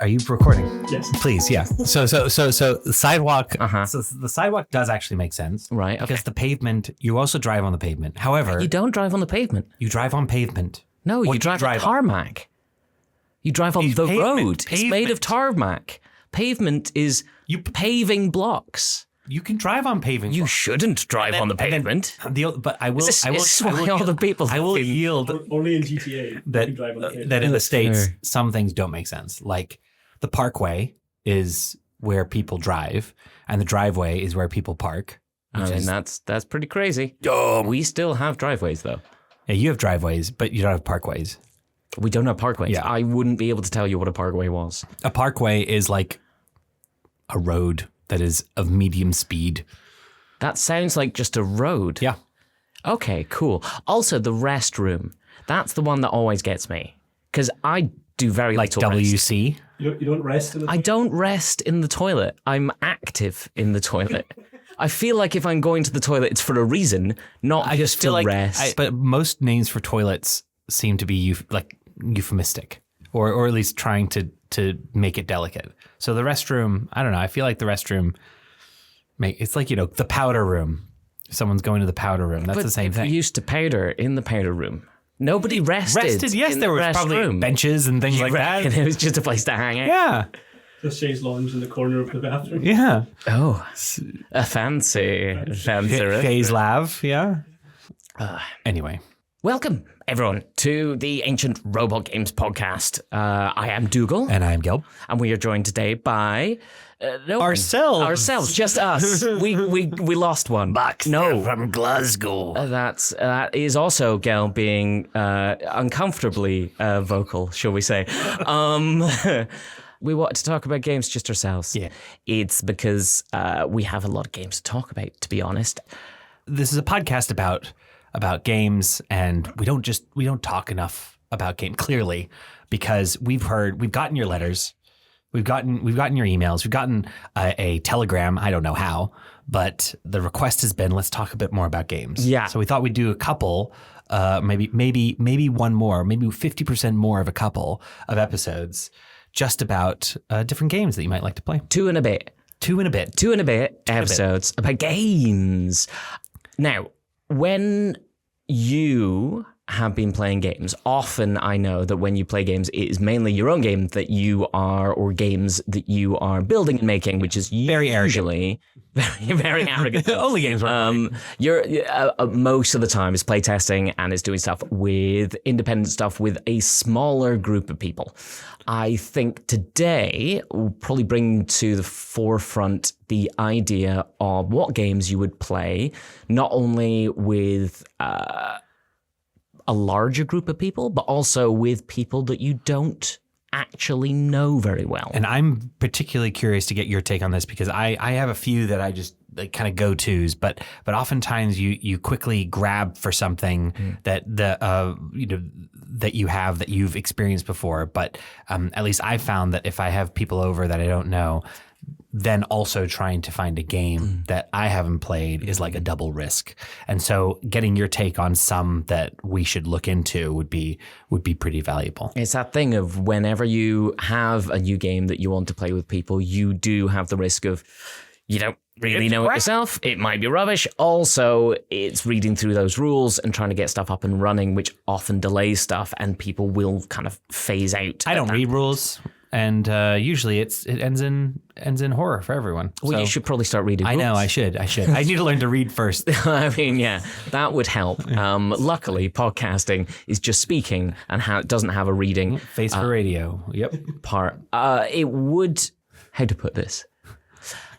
Are you recording? Yes. Please, yeah. So the sidewalk. So the sidewalk does actually make sense, Right? Okay. Because the pavement. You also drive on the pavement. However, You don't drive on the pavement. you drive on pavement. No, What you do you drive on drive on? tarmac. You drive on It's the pavement, road. It's made of tarmac. Pavement is paving blocks. You can drive on pavement. You shouldn't drive on the pavement. But I will. This I will. is I why will all the people I will have been- yield Only in GTA that you can drive on the pavement. that in the That's States fair. some things don't make sense. Like the parkway is where people drive, and the driveway is where people park. I mean, that's pretty crazy. We still have driveways, though. Yeah, you have driveways, but you don't have parkways. We don't have parkways. Yeah. I wouldn't be able to tell you what a parkway was. A parkway is like a road that is of medium speed. That sounds like just a road. Yeah. Okay, cool. Also, the restroom. That's the one that always gets me. Because I do very Like little rest. WC. You don't rest in the I don't rest in the toilet. I'm active in the toilet. I feel like if I'm going to the toilet, it's for a reason, not I just to feel like, rest. but most names for toilets seem to be euphemistic, or at least trying to make it delicate. So the restroom, I don't know. I feel like the restroom, it's like the powder room. If someone's going to the powder room, that's the same thing. We used to powder in the powder room. Nobody rested. Yes, in there the was probably restroom. benches and things like that. And it was just a place to hang out. Yeah, Just change lounge in the corner of the bathroom. yeah. Oh, a fancy. Phase Lav, yeah. Anyway, Welcome, everyone, to the Ancient Robot Games podcast. I am Dougal, and I'm Gelb. and we are joined today by no one. Ourselves, just us. we lost one. from Glasgow. That is also Gelb being uncomfortably vocal, shall we say. We wanted to talk about games just ourselves. Yeah. It's because we have a lot of games to talk about, to be honest. This is a podcast about games, and we don't talk enough about game clearly, because we've gotten your letters, we've gotten your emails, we've gotten a telegram. I don't know how, but the request has been, let's talk a bit more about games. Yeah. So we thought we'd do a couple, maybe one more, maybe 50% more of a couple of episodes just about different games that you might like to play. Two and a bit episodes about games. Now, when you have been playing games, often I know that when you play games, it is mainly your own game that you are, or games that you are building and making, which is Very usually very, very arrogant. Only games. You're most of the time is playtesting and is doing stuff with independent stuff with a smaller group of people. I think today we'll probably bring to the forefront the idea of what games you would play, not only with a larger group of people, but also with people that you don't actually know very well. And I'm particularly curious to get your take on this, because I have a few that I just like kind of go-tos, but oftentimes you quickly grab for something that that you've experienced before. But at least I found that if I have people over that I don't know, then also trying to find a game that I haven't played is like a double risk. And so getting your take on some that we should look into would be pretty valuable. It's that thing of whenever you have a new game that you want to play with people, you do have the risk of you don't really know it yourself. It might be rubbish. Also, it's reading through those rules and trying to get stuff up and running, which often delays stuff, and people will kind of phase out. I don't read rules. And usually it ends in horror for everyone. Well, you should probably start reading I books. know, I should. I need to learn to read first. I mean, yeah, that would help. Luckily, podcasting is just speaking and doesn't have a reading Face for radio. Yep. part. It would, how to put this?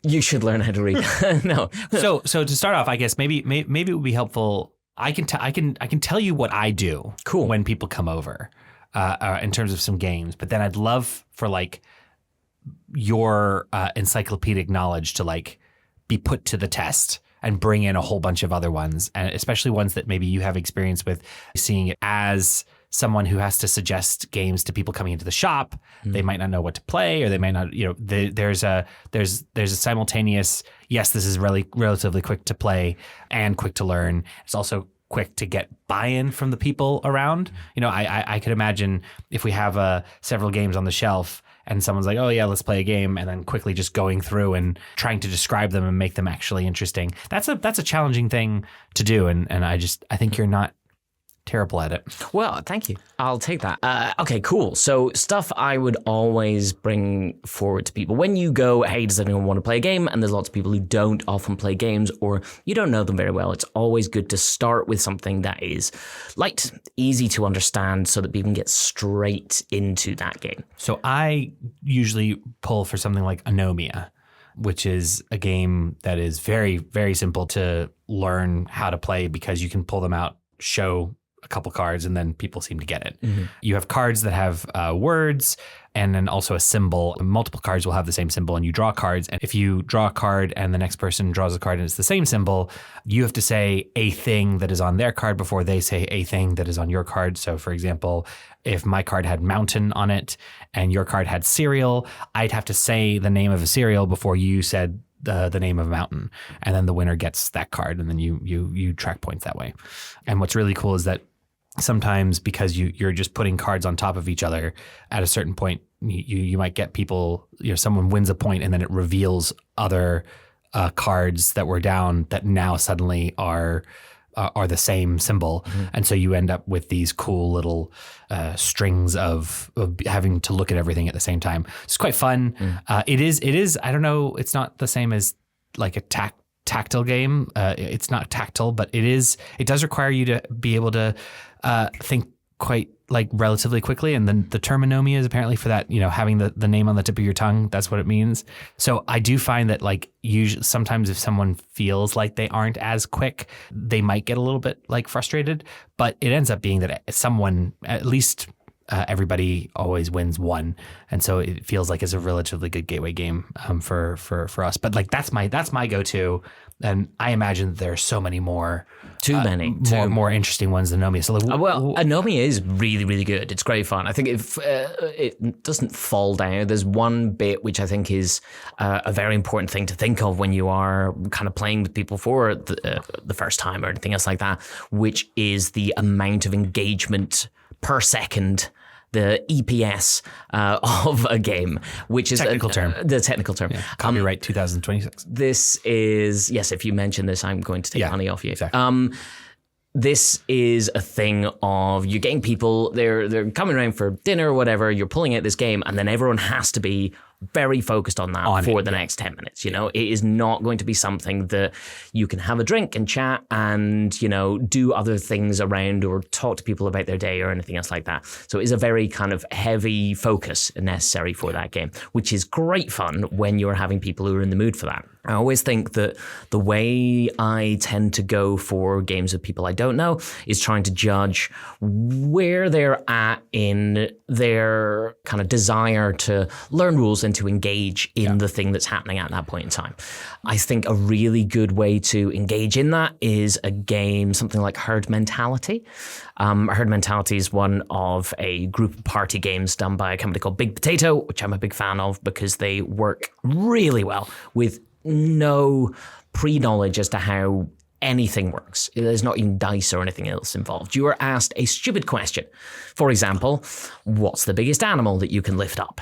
You should learn how to read. No. So to start off, I guess maybe it would be helpful. I can tell you what I do. Cool. When people come over. In terms of some games, but then I'd love for like your encyclopedic knowledge to like be put to the test and bring in a whole bunch of other ones, and especially ones that maybe you have experience with, seeing it as someone who has to suggest games to people coming into the shop. They might not know what to play, or they might not, there's a simultaneous, yes, this is really relatively quick to play and quick to learn. It's also quick to get buy-in from the people around. I could imagine if we have several games on the shelf and someone's like, oh yeah, let's play a game, and then quickly just going through and trying to describe them and make them actually interesting. That's a challenging thing to do, and I think you're not terrible at it. Well, thank you. I'll take that. Okay, cool. So stuff I would always bring forward to people. When you go, hey, does anyone want to play a game? And there's lots of people who don't often play games or you don't know them very well. It's always good to start with something that is light, easy to understand so that people can get straight into that game. So I usually pull for something like Anomia, which is a game that is very, very simple to learn how to play because you can pull them out, show a couple cards, and then people seem to get it. Mm-hmm. You have cards that have words and then also a symbol. Multiple cards will have the same symbol, and you draw cards. And if you draw a card and the next person draws a card and it's the same symbol, you have to say a thing that is on their card before they say a thing that is on your card. So for example, if my card had mountain on it and your card had cereal, I'd have to say the name of a cereal before you said the name of a mountain, and then the winner gets that card, and then you track points that way. And what's really cool is that sometimes because you're just putting cards on top of each other, at a certain point you might get people, someone wins a point and then it reveals other cards that were down that now suddenly are the same symbol. Mm-hmm. And so you end up with these cool little strings of having to look at everything at the same time. It's quite fun. Mm. It is I don't know, it's not the same as like a tactile game. It's not tactile, but it does require you to be able to think quite like relatively quickly. And then the term Anomia is apparently for that, having the name on the tip of your tongue. That's what it means. So I do find that like usually sometimes if someone feels like they aren't as quick, they might get a little bit like frustrated, but it ends up being that someone, at least everybody always wins one. And so it feels like it's a relatively good gateway game for us. But like that's my go-to. And I imagine there are so many more. More interesting ones than Anomia. So like, Anomia is really, really good. It's great fun. I think it doesn't fall down. There's one bit which I think is a very important thing to think of when you are kind of playing with people for the first time or anything else like that, which is the amount of engagement per second, the EPS of a game, which is technical term. The technical term. Yeah. Copyright 2026. This is, yes, if you mention this, I'm going to take money off you. Exactly. This is a thing of you're getting people, they're coming around for dinner or whatever, you're pulling out this game, and then everyone has to be very focused on that for the next 10 minutes. It is not going to be something that you can have a drink and chat and, do other things around or talk to people about their day or anything else like that. So it is a very kind of heavy focus necessary for that game, which is great fun when you're having people who are in the mood for that. I always think that the way I tend to go for games with people I don't know is trying to judge where they're at in their kind of desire to learn rules and to engage in the thing that's happening at that point in time. I think a really good way to engage in that is a game, something like Herd Mentality. Herd Mentality is one of a group of party games done by a company called Big Potato, which I'm a big fan of because they work really well with no pre-knowledge as to how anything works. There's not even dice or anything else involved. You are asked a stupid question. For example, what's the biggest animal that you can lift up?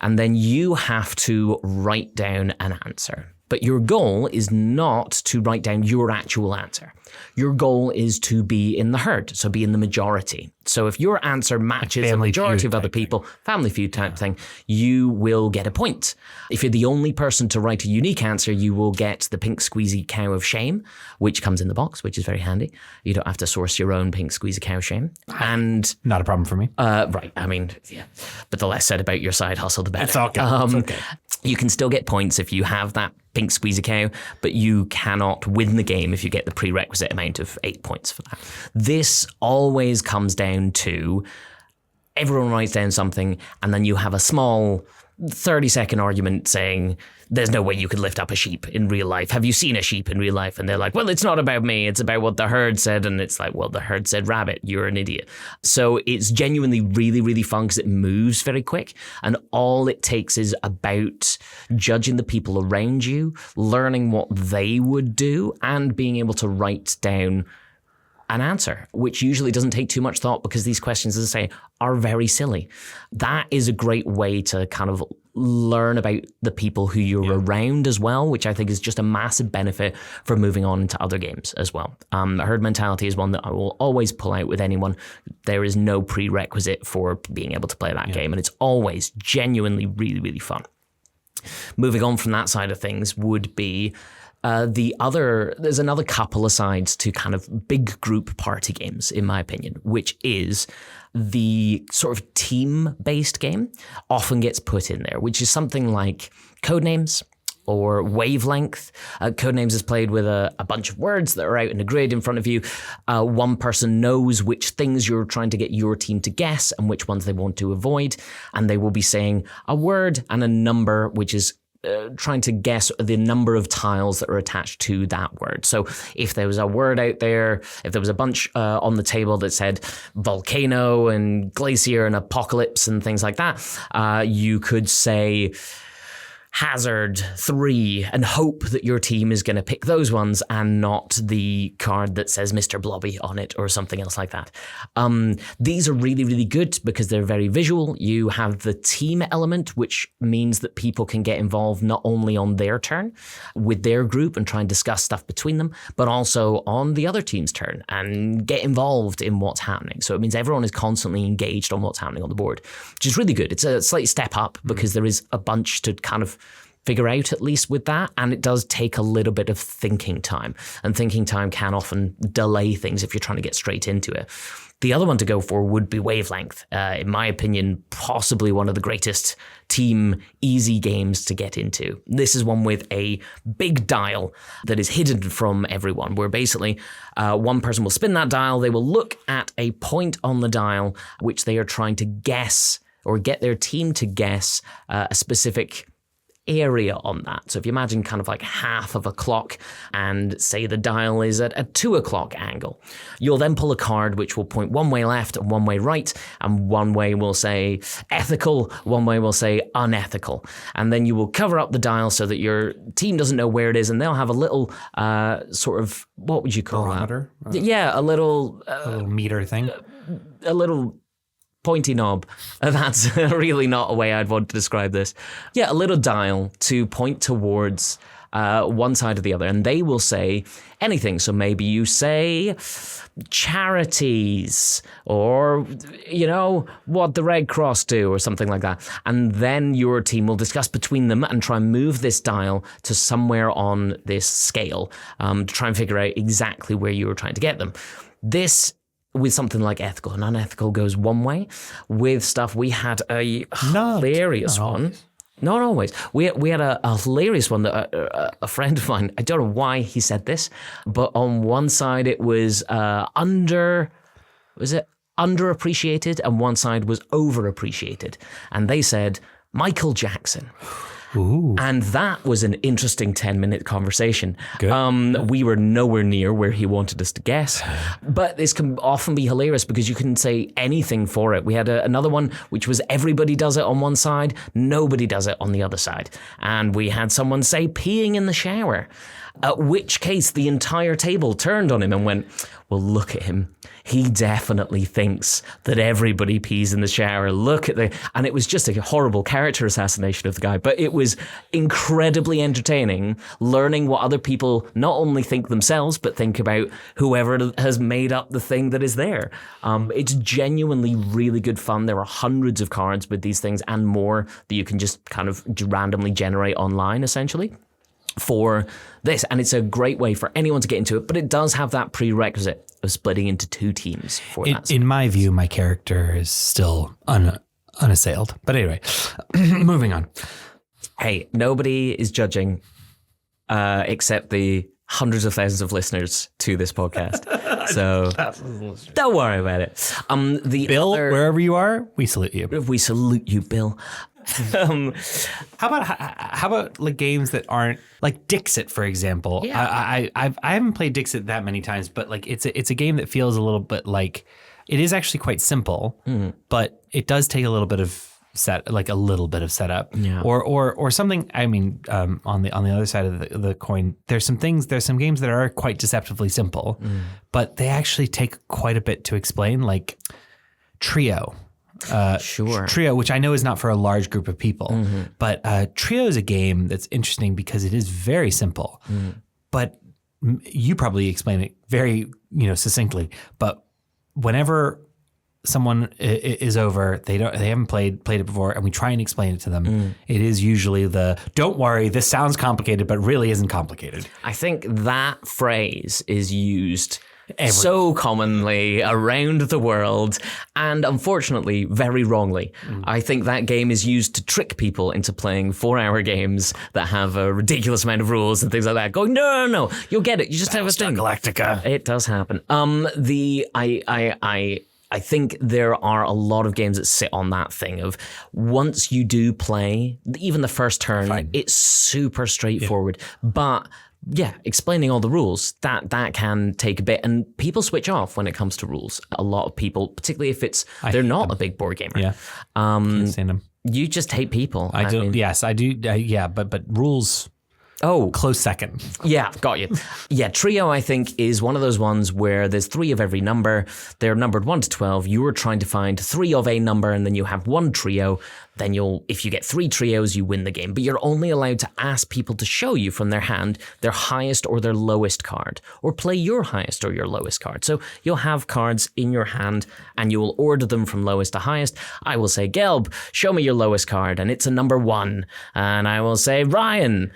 And then you have to write down an answer. But your goal is not to write down your actual answer. Your goal is to be in the herd, so be in the majority. So if your answer matches the majority of other people, Family Feud type thing, you will get a point. If you're the only person to write a unique answer, you will get the pink squeezy cow of shame, which comes in the box, which is very handy. You don't have to source your own pink squeezy cow of shame. And not a problem for me. Right. I mean, yeah. But the less said about your side hustle, the better. It's okay. It's okay. You can still get points if you have that pink squeezy cow, but you cannot win the game if you get the prerequisite amount of 8 points for that. This always comes down to everyone writes down something and then you have a small 30-second argument saying there's no way you could lift up a sheep in real life. Have you seen a sheep in real life? And they're like, well, it's not about me. It's about what the herd said. And it's like, well, the herd said rabbit. You're an idiot. So it's genuinely really, really fun because it moves very quick. And all it takes is about judging the people around you, learning what they would do, and being able to write down an answer, which usually doesn't take too much thought because these questions, as I say, are very silly. That is a great way to kind of learn about the people who you're around as well, which I think is just a massive benefit for moving on into other games as well. Herd mentality is one that I will always pull out with anyone. There is no prerequisite for being able to play that game, and it's always genuinely really, really fun. Moving on from that side of things would be there's another couple of sides to kind of big group party games, in my opinion, which is the sort of team-based game often gets put in there, which is something like Codenames or Wavelength. Codenames is played with a bunch of words that are out in a grid in front of you. One person knows which things you're trying to get your team to guess and which ones they want to avoid, and they will be saying a word and a number, which is trying to guess the number of tiles that are attached to that word. So if there was a word out there, if there was a bunch on the table that said volcano and glacier and apocalypse and things like that, you could say hazard 3 and hope that your team is going to pick those ones and not the card that says Mr. Blobby on it or something else like that. These are really, really good because they're very visual. You have the team element, which means that people can get involved not only on their turn with their group and try and discuss stuff between them, but also on the other team's turn and get involved in what's happening. So it means everyone is constantly engaged on what's happening on the board, which is really good. It's a slight step up because there is a bunch to kind of figure out, at least with that, and it does take a little bit of thinking time, and thinking time can often delay things if you're trying to get straight into it. The other one to go for would be Wavelength. In my opinion, possibly one of the greatest team easy games to get into. This is one with a big dial that is hidden from everyone, where basically one person will spin that dial, they will look at a point on the dial which they are trying to guess or get their team to guess a specific area on that. So if you imagine kind of like half of a clock and say the dial is at a 2 o'clock angle, you'll then pull a card which will point one way left and one way right, and one way will say ethical, one way will say unethical. And then you will cover up the dial so that your team doesn't know where it is, and they'll have a little sort of, what would you call barometer? that? Yeah, a little meter thing. A little pointy knob. That's really not a way I'd want to describe this. Yeah, a little dial to point towards one side or the other, and they will say anything. So maybe you say charities, or, you know, what the Red Cross do, or something like that. And then your team will discuss between them and try and move this dial to somewhere on this scale to try and figure out exactly where you were trying to get them. This, with something like ethical and unethical, goes one way. With stuff, we had a hilarious one. Not always. We had a hilarious one that a friend of mine, I don't know why he said this, but on one side it was underappreciated, and one side was overappreciated. And they said Michael Jackson. Ooh. And that was an interesting 10-minute conversation. Good. We were nowhere near where he wanted us to guess. But this can often be hilarious because you can say anything for it. We had another one which was everybody does it on one side, nobody does it on the other side. And we had someone say peeing in the shower. At which case the entire table turned on him and went, well, look at him. He definitely thinks that everybody pees in the shower. Look at and it was just a horrible character assassination of the guy, but it was incredibly entertaining learning what other people not only think themselves, but think about whoever has made up the thing that is there. It's genuinely really good fun. There are hundreds of cards with these things and more that you can just kind of randomly generate online, essentially, for this. And it's a great way for anyone to get into it, but it does have that prerequisite of splitting into 2 teams for that. In my view, my character is still unassailed. But anyway, moving on. Hey, nobody is judging except the hundreds of thousands of listeners to this podcast. So don't worry about it. Bill, wherever you are, we salute you. We salute you, Bill. How about like games that aren't like Dixit, for example? Yeah. I haven't played Dixit that many times, but like it's a game that feels a little bit like it is actually quite simple, but it does take a little bit of set, like a little bit of setup, Yeah. or something. I mean, on the other side of the coin, there's some games that are quite deceptively simple, but they actually take quite a bit to explain, like Trio. Sure. Trio, which I know is not for a large group of people, but Trio is a game that's interesting because it is very simple, but you probably explain it very, succinctly. But whenever someone is over, they haven't played it before, and we try and explain it to them, it is usually don't worry, this sounds complicated, but really isn't complicated. I think that phrase is used so commonly around the world, and unfortunately very wrongly. I think that game is used to trick people into playing 4-hour games that have a ridiculous amount of rules and things like that, going, no, you'll get it, you just have a thing. Galactica. It does happen. I think there are a lot of games that sit on that thing of once you do play, even the first turn, it's super straightforward. But yeah, explaining all the rules, that can take a bit. And people switch off when it comes to rules. A lot of people, particularly if they're not a big board gamer. Yeah. Can't stand them. You just hate people. I do. Yes, I do. Yeah, but rules. Oh, close second. Yeah, got you. Yeah, Trio, I think, is one of those ones where there's 3 of every number. They're numbered 1 to 12. You're trying to find 3 of a number, and then you have 1 trio. Then if you get 3 trios, you win the game. But you're only allowed to ask people to show you from their hand their highest or their lowest card, or play your highest or your lowest card. So you'll have cards in your hand, and you will order them from lowest to highest. I will say, Gelb, show me your lowest card, and it's a number 1. And I will say, Ryan,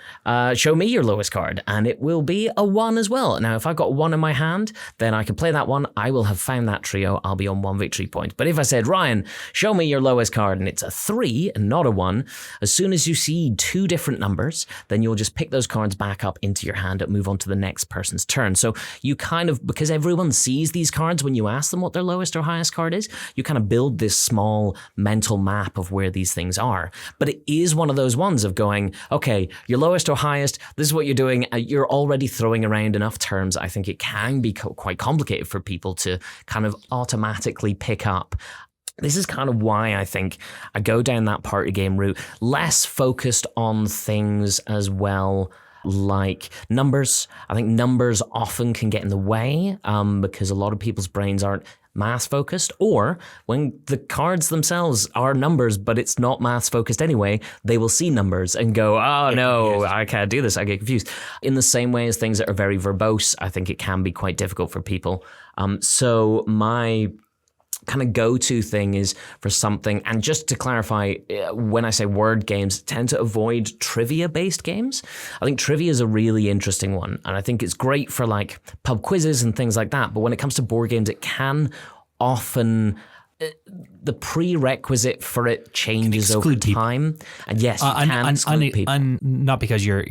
show me your lowest card, and it will be a 1 as well. Now, if I've got 1 in my hand, then I can play that 1. I will have found that trio. I'll be on 1 victory point. But if I said, Ryan, show me your lowest card, and it's a 3 and not a 1, as soon as you see 2 different numbers, then you'll just pick those cards back up into your hand and move on to the next person's turn. So you kind of, because everyone sees these cards when you ask them what their lowest or highest card is, you kind of build this small mental map of where these things are. But it is one of those ones of going, okay, your lowest or highest, this is what you're doing. You're already throwing around enough terms. I think it can be quite complicated for people to kind of automatically pick up. This is kind of why I think I go down that party game route, less focused on things as well like numbers. I think numbers often can get in the way because a lot of people's brains aren't math focused, or when the cards themselves are numbers, but it's not maths focused anyway, they will see numbers and go, oh no, I can't do this. I get confused. In the same way as things that are very verbose, I think it can be quite difficult for people. So my kind of go-to thing is for something, and just to clarify, when I say word games, tend to avoid trivia-based games. I think trivia is a really interesting one, and I think it's great for like pub quizzes and things like that, but when it comes to board games, it can often the prerequisite for it changes over time. And yes, you can exclude people. Not because you're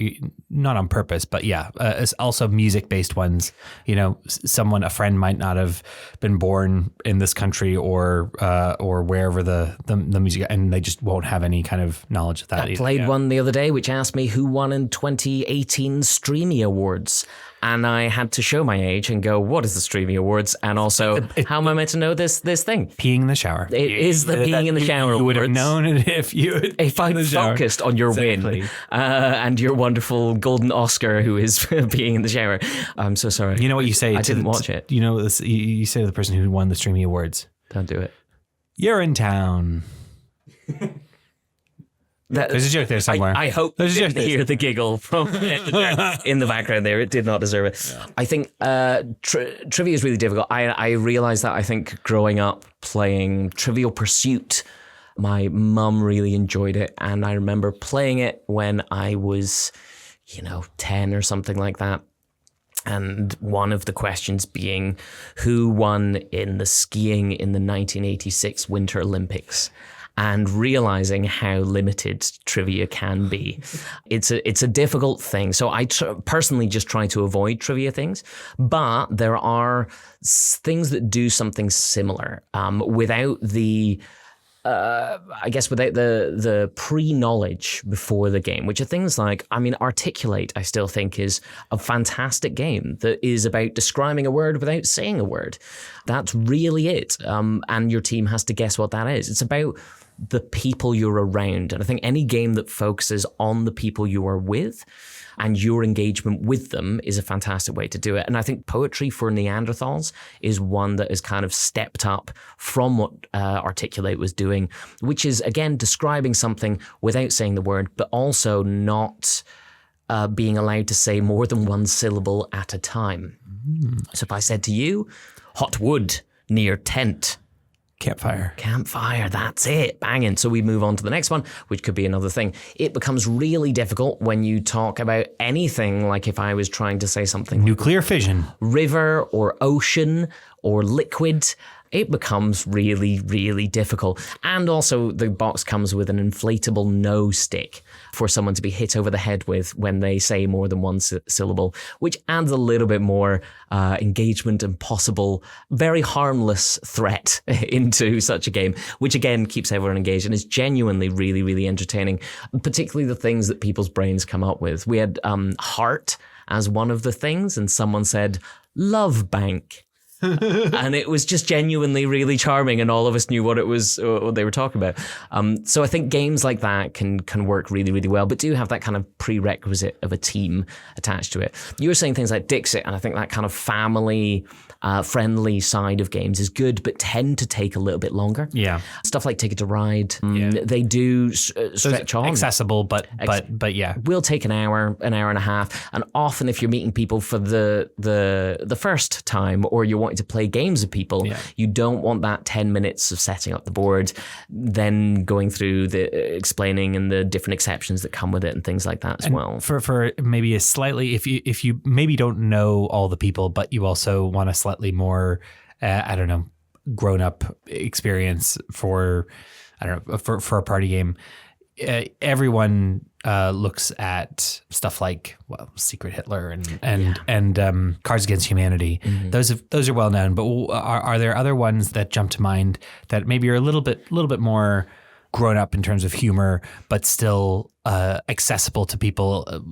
not on purpose, but yeah, it's also music-based ones. A friend might not have been born in this country or wherever the music, and they just won't have any kind of knowledge of that. I played one the other day which asked me who won in 2018 Streamy Awards. And I had to show my age and go, what is the Streamy Awards? And also, how am I meant to know this thing? Peeing in the shower. It is the peeing in the shower awards. You would have known it if I focused on your win and your wonderful golden Oscar who is peeing in the shower. I'm so sorry. You know what you say? I didn't watch it. You know this. You say to the person who won the Streamy Awards, "Don't do it. You're in town." There's a joke there somewhere. I hope you didn't hear the giggle from in the background there. It did not deserve it. Yeah. I think trivia is really difficult. I realized that I think growing up playing Trivial Pursuit, my mum really enjoyed it. And I remember playing it when I was, 10 or something like that. And one of the questions being, who won in the skiing in the 1986 Winter Olympics? And realizing how limited trivia can be. It's a difficult thing. So I personally just try to avoid trivia things, but there are things that do something similar without the without the pre-knowledge before the game, which are things like, Articulate, I still think is a fantastic game that is about describing a word without saying a word. That's really it. And your team has to guess what that is. It's about the people you're around. And I think any game that focuses on the people you are with and your engagement with them is a fantastic way to do it. And I think Poetry for Neanderthals is one that has kind of stepped up from what Articulate was doing, which is, again, describing something without saying the word, but also not being allowed to say more than one syllable at a time. So if I said to you, hot wood near tent, Campfire, that's it. Banging. So we move on to the next one, which could be another thing. It becomes really difficult when you talk about anything, like if I was trying to say something Nuclear fission. river or ocean or liquid, it becomes really, really difficult. And also the box comes with an inflatable no stick for someone to be hit over the head with when they say more than one syllable, which adds a little bit more engagement and possible very harmless threat into such a game, which again keeps everyone engaged and is genuinely really, really entertaining, particularly the things that people's brains come up with. We had heart as one of the things, and someone said love bank. And it was just genuinely really charming, and all of us knew what it was, what they were talking about. So I think games like that can work really, really well, but do have that kind of prerequisite of a team attached to it. You were saying things like Dixit, and I think that kind of family friendly side of games is good, but tend to take a little bit longer. Yeah. Stuff like Ticket to Ride, they do stretch on. Accessible, but yeah. Will take an hour and a half. And often if you're meeting people for the first time, or you're wanting to play games with people, you don't want that 10 minutes of setting up the board, then going through the explaining and the different exceptions that come with it and things like that as well. For maybe a slightly, if you maybe don't know all the people, but you also want a slightly more, grown up experience for a party game. Everyone looks at stuff like Secret Hitler and Cards Against Humanity. Mm-hmm. Those are well known, but are there other ones that jump to mind that maybe are a little bit more grown up in terms of humor, but still accessible to people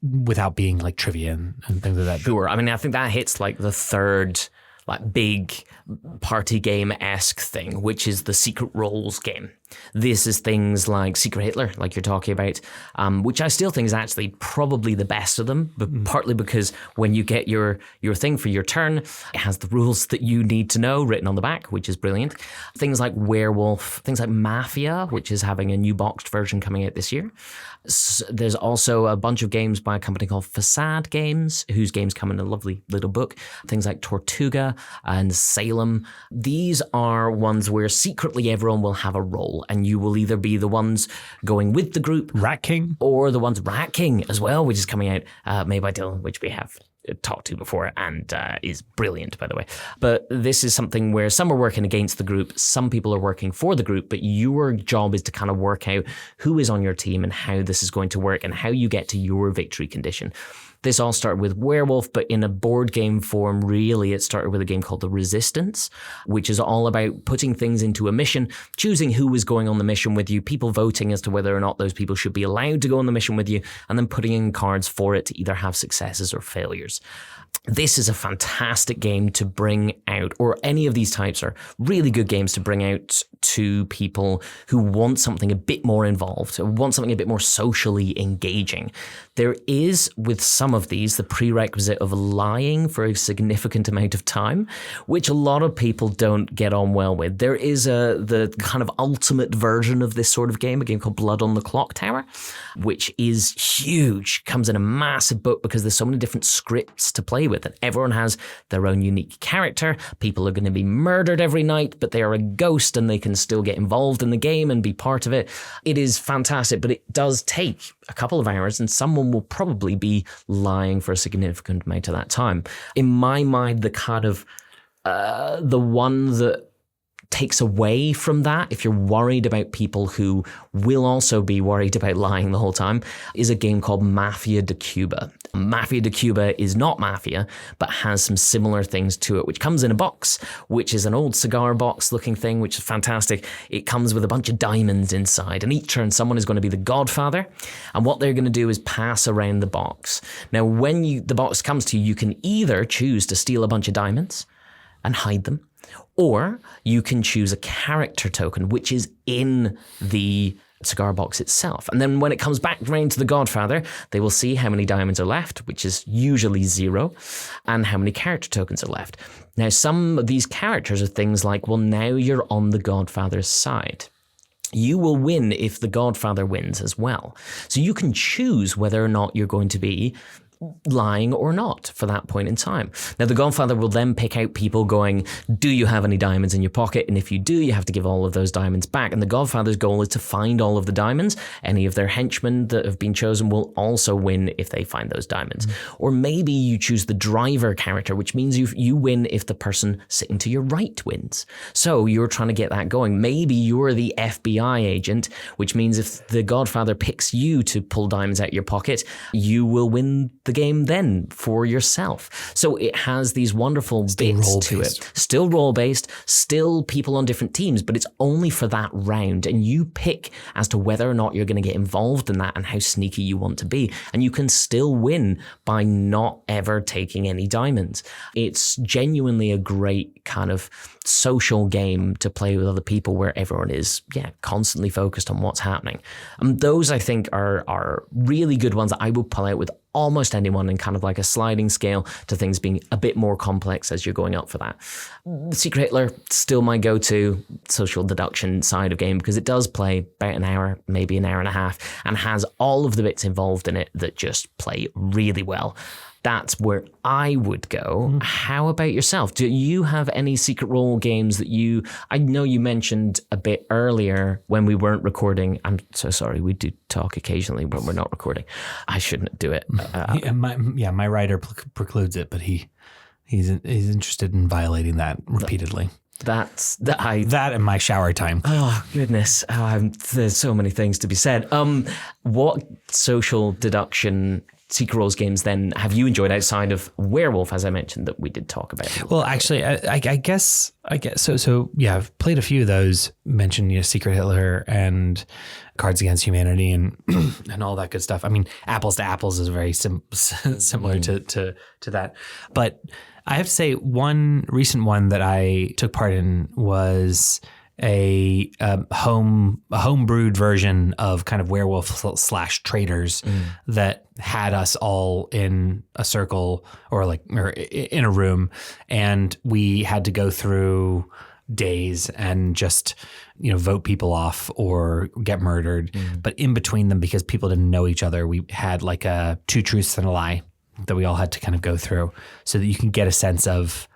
without being like trivia and things like that? Sure. I mean, I think that hits like the third big party game-esque thing, which is the Secret Roles game. This is things like Secret Hitler, like you're talking about, which I still think is actually probably the best of them, but partly because when you get your thing for your turn, it has the rules that you need to know written on the back, which is brilliant. Things like Werewolf, things like Mafia, which is having a new boxed version coming out this year. There's also a bunch of games by a company called Facade Games, whose games come in a lovely little book. Things like Tortuga and Salem. These are ones where secretly everyone will have a role, and you will either be the ones going with the group, Rat King, or the ones Rat King as well, which is coming out made by Dylan, which we have talked to before and is brilliant, by the way. But this is something where some are working against the group, some people are working for the group, but your job is to kind of work out who is on your team and how this is going to work and how you get to your victory condition. This all started with Werewolf, but in a board game form, really, it started with a game called The Resistance, which is all about putting things into a mission, choosing who is going on the mission with you, people voting as to whether or not those people should be allowed to go on the mission with you, and then putting in cards for it to either have successes or failures. This is a fantastic game to bring out, or any of these types are really good games to bring out to people who want something a bit more involved, want something a bit more socially engaging. There is, with some of these, the prerequisite of lying for a significant amount of time, which a lot of people don't get on well with. There is the kind of ultimate version of this sort of game, a game called Blood on the Clock Tower, which is huge, comes in a massive book because there's so many different scripts to play with, and everyone has their own unique character. People are going to be murdered every night, but they are a ghost and they can still get involved in the game and be part of it. It is fantastic, but it does take a couple of hours, and someone will probably be lying for a significant amount of that time. In my mind, the kind of the one that takes away from that, if you're worried about people who will also be worried about lying the whole time, is a game called Mafia de Cuba. Mafia de Cuba is not Mafia, but has some similar things to it, which comes in a box, which is an old cigar box looking thing, which is fantastic. It comes with a bunch of diamonds inside, and each turn someone is going to be the godfather, and what they're going to do is pass around the box. Now, when the box comes to you, you can either choose to steal a bunch of diamonds and hide them, Or you can choose a character token, which is in the cigar box itself. And then when it comes back around to the Godfather, they will see how many diamonds are left, which is usually 0, and how many character tokens are left. Now, some of these characters are things like, well, now you're on the Godfather's side. You will win if the Godfather wins as well. So you can choose whether or not you're going to be lying or not for that point in time. Now, the Godfather will then pick out people going, do you have any diamonds in your pocket? And if you do, you have to give all of those diamonds back. And the Godfather's goal is to find all of the diamonds. Any of their henchmen that have been chosen will also win if they find those diamonds. Or maybe you choose the driver character, which means you win if the person sitting to your right wins. So you're trying to get that going. Maybe you're the FBI agent, which means if the Godfather picks you to pull diamonds out of your pocket, you will win the game then for yourself. So it has these wonderful bits to it. Still role-based, still people on different teams, but it's only for that round. And you pick as to whether or not you're going to get involved in that and how sneaky you want to be. And you can still win by not ever taking any diamonds. It's genuinely a great kind of social game to play with other people where everyone is, constantly focused on what's happening. And those, I think, are really good ones that I will pull out with almost anyone, in kind of like a sliding scale to things being a bit more complex as you're going up for that. Secret Hitler, still my go-to social deduction side of game, because it does play about an hour, maybe an hour and a half, and has all of the bits involved in it that just play really well. That's where I would go. How about yourself? Do you have any secret role games that I know you mentioned a bit earlier when we weren't recording. I'm so sorry. We do talk occasionally when we're not recording. I shouldn't do it. My writer precludes it, but he's interested in violating that repeatedly. That and my shower time. Oh goodness, there's so many things to be said. What social deduction secret roles games then have you enjoyed outside of Werewolf, as I mentioned that we did talk about? Well, actually, I guess so. Yeah, I've played a few of those. Mentioned Secret Hitler and Cards Against Humanity and and all that good stuff. I mean, Apples to Apples is very similar to that, but I have to say one recent one that I took part in was a home brewed version of kind of Werewolf / Traders that had us all in a circle or in a room, and we had to go through days and just vote people off or get murdered. But in between them, because people didn't know each other, we had like a 2 truths and a lie that we all had to kind of go through, so that you can get a sense of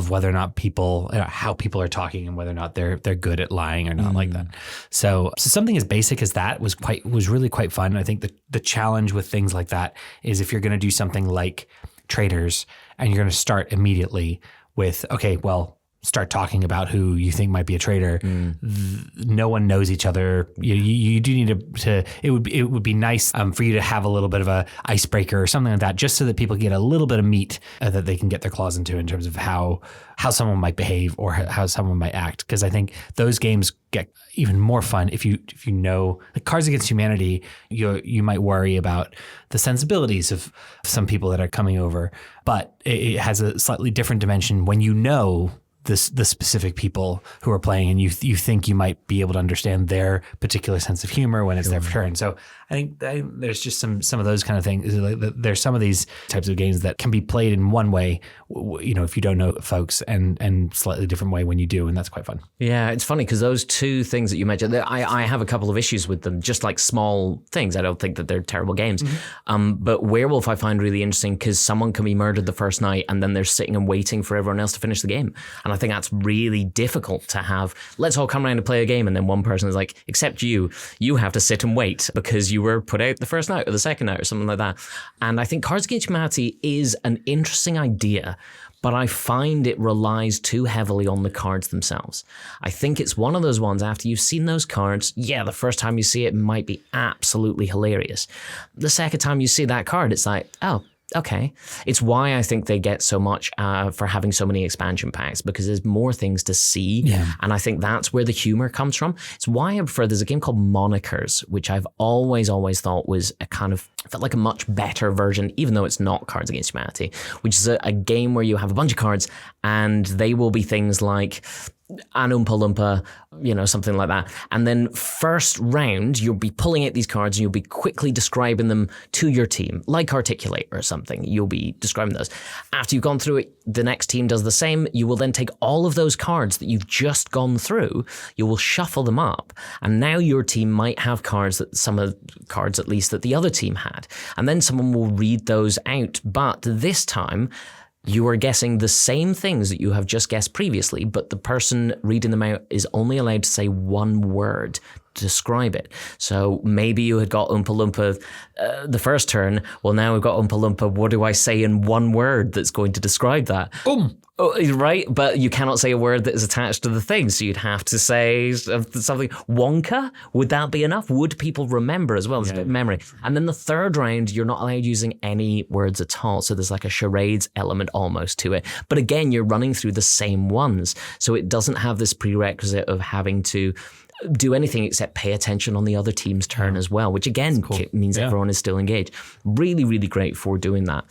whether or not people, how people are talking and whether or not they're good at lying or not like that. So something as basic as that was really quite fun. I think the challenge with things like that is if you're going to do something like Traders and you're going to start immediately with, okay, well, start talking about who you think might be a traitor. No one knows each other. You do need to it would be nice for you to have a little bit of a icebreaker or something like that, just so that people get a little bit of meat that they can get their claws into in terms of how someone might behave or how someone might act. Because I think those games get even more fun if you know, like Cards Against Humanity, you might worry about the sensibilities of some people that are coming over, but it has a slightly different dimension when you know the specific people who are playing, and you think you might be able to understand their particular sense of humor when it's their turn. So I think there's just some of those kind of things. There's some of these types of games that can be played in one way, if you don't know folks, and slightly different way when you do, and that's quite fun. Yeah, it's funny because those two things that you mentioned, I have a couple of issues with them, just like small things. I don't think that they're terrible games. But Werewolf I find really interesting because someone can be murdered the first night and then they're sitting and waiting for everyone else to finish the game. And I think that's really difficult to have. Let's all come around and play a game, and then one person is like, except you have to sit and wait because you were put out the first night or the second night or something like that. And I think Cards Against Humanity is an interesting idea, but I find it relies too heavily on the cards themselves. I think it's one of those ones, after you've seen those cards, the first time you see it might be absolutely hilarious. The second time you see that card, it's like, oh, Okay. It's why I think they get so much for having so many expansion packs, because there's more things to see. Yeah. And I think that's where the humor comes from. It's why I prefer, there's a game called Monikers, which I've always thought was a kind of, felt like a much better version, even though it's not Cards Against Humanity, which is a game where you have a bunch of cards and they will be things like an Oompa Loompa, you know, something like that. And then first round, you'll be pulling out these cards and you'll be quickly describing them to your team, like Articulate or something. You'll be describing those. After you've gone through it, the next team does the same. You will then take all of those cards that you've just gone through, you will shuffle them up, and now your team might have cards that some of the cards at least that the other team had. And then someone will read those out. But this time, you are guessing the same things that you have just guessed previously, but the person reading them out is only allowed to say one word to describe it. So maybe you had got Oompa Loompa the first turn. Well, now we've got Oompa Loompa. What do I say in one word that's going to describe that? Oh, right, but you cannot say a word that is attached to the thing, so you'd have to say something. Wonka? Would that be enough? Would people remember as well? There's a bit of memory. And then the third round, you're not allowed using any words at all, so there's like a charades element almost to it. But again, you're running through the same ones, so it doesn't have this prerequisite of having to do anything except pay attention on the other team's turn as well, which again means everyone is still engaged. Really, really great for doing that.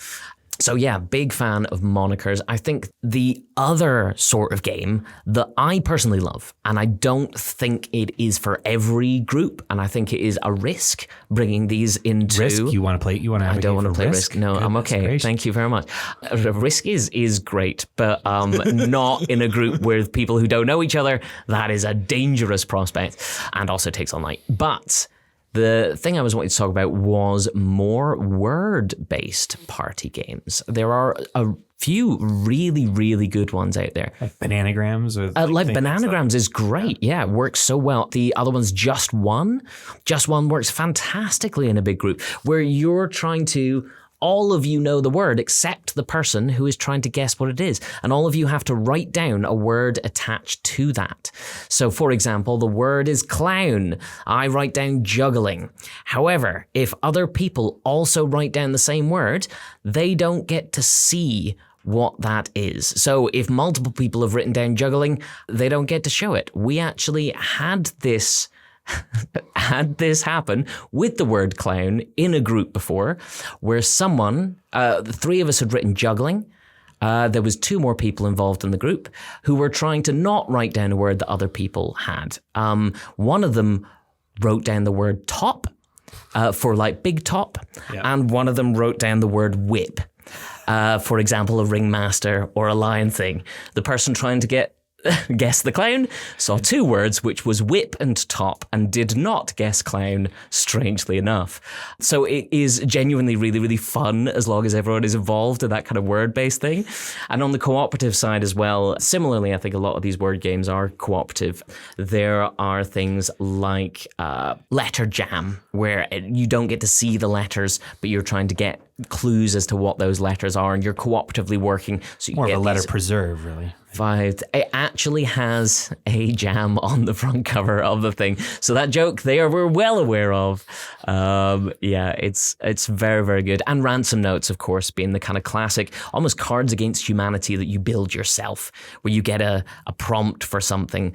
So yeah, big fan of Monikers. I think the other sort of game that I personally love, and I don't think it is for every group, and I think it is a risk bringing these into... Risk? You want to play? You want to? I don't want to play Risk. No, I'm okay. Gracious. Thank you very much. Risk is great, but not in a group with people who don't know each other. That is a dangerous prospect, and also takes all night. But the thing I was wanting to talk about was more word-based party games. There are a few really, really good ones out there. Like Bananagrams? Or like Bananagrams is great. Yeah, it works so well. The other one's Just One. Just One works fantastically in a big group where you're trying to... all of you know the word except the person who is trying to guess what it is. And all of you have to write down a word attached to that. So, for example, the word is clown. I write down juggling. However, if other people also write down the same word, they don't get to see what that is. So if multiple people have written down juggling, they don't get to show it. We actually had this happen with the word clown in a group before, where someone, the three of us had written juggling. There was two more people involved in the group who were trying to not write down a word that other people had. One of them wrote down the word top for like big top, and one of them wrote down the word whip. For example, a ringmaster or a lion thing. The person trying to guess the clown saw two words, which was whip and top, and did not guess clown, strangely enough. So it is genuinely really, really fun as long as everyone is involved in that kind of word-based thing. And on the cooperative side as well, similarly, I think a lot of these word games are cooperative. There are things like letter jam, where you don't get to see the letters, but you're trying to get clues as to what those letters are, and you're cooperatively working. So you more get of a letter preserve, really. It actually has a jam on the front cover of the thing. So that joke we're well aware of. It's very, very good. And Ransom Notes, of course, being the kind of classic, almost Cards Against Humanity that you build yourself, where you get a prompt for something,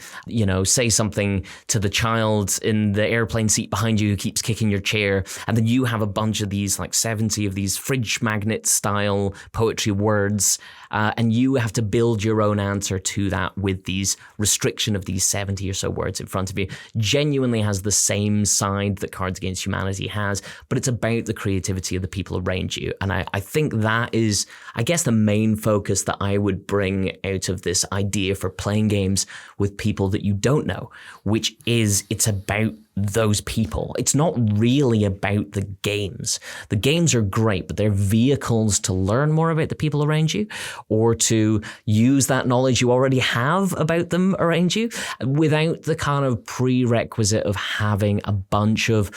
say something to the child in the airplane seat behind you who keeps kicking your chair. And then you have a bunch of these, like 70 of these fridge magnet style poetry words. And you have to build your own answer to that with these restriction of these 70 or so words in front of you. Genuinely has the same side that Cards Against Humanity has, but it's about the creativity of the people around you. And I think that is, I guess, the main focus that I would bring out of this idea for playing games with people that you don't know, which is it's about those people. It's not really about the games. The games are great, but they're vehicles to learn more about the people around you, or to use that knowledge you already have about them around you without the kind of prerequisite of having a bunch of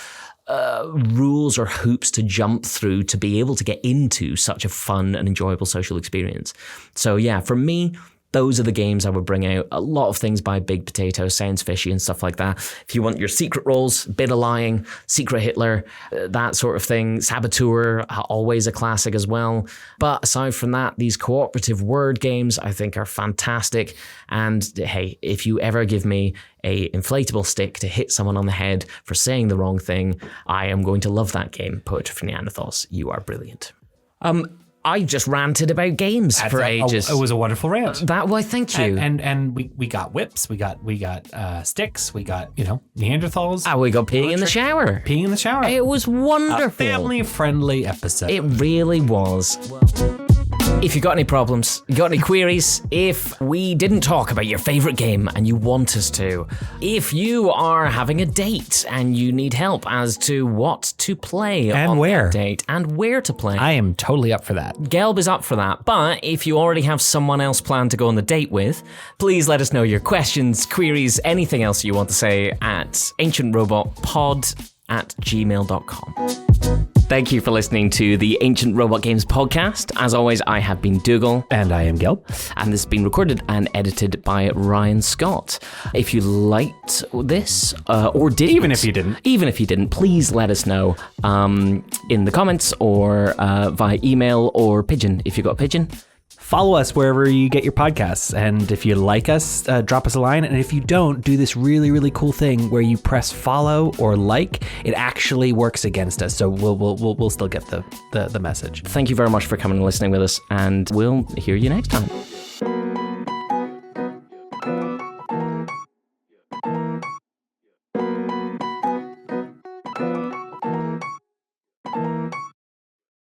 rules or hoops to jump through to be able to get into such a fun and enjoyable social experience. So yeah, for me, those are the games I would bring out. A lot of things by Big Potato, Sounds Fishy and stuff like that. If you want your secret roles, Bit of Lying, Secret Hitler, that sort of thing. Saboteur, always a classic as well. But aside from that, these cooperative word games I think are fantastic. And hey, if you ever give me a inflatable stick to hit someone on the head for saying the wrong thing, I am going to love that game. Poetry for Neanderthals, you are brilliant. I just ranted about games for ages. It was a wonderful rant. Why, thank you. And we got whips, we got sticks, we got Neanderthals. We got peeing in the shower. Peeing in the shower. It was wonderful. A family-friendly episode. It really was. If you got any problems, you got any queries, if we didn't talk about your favorite game and you want us to, if you are having a date and you need help as to what to play on that date and where to play, I am totally up for that. Gelb is up for that. But if you already have someone else planned to go on the date with, please let us know your questions, queries, anything else you want to say at ancientrobotpod@gmail.com. Thank you for listening to the Ancient Robot Games podcast. As always, I have been Dougal. And I am Gelb. And this has been recorded and edited by Ryan Scott. If you liked this, or didn't... Even if you didn't, please let us know in the comments or via email or pigeon, if you got a pigeon. Follow us wherever you get your podcasts. And if you like us, drop us a line. And if you don't, do this really, really cool thing where you press follow or like. It actually works against us. So we'll still get the message. Thank you very much for coming and listening with us. And we'll hear you next time.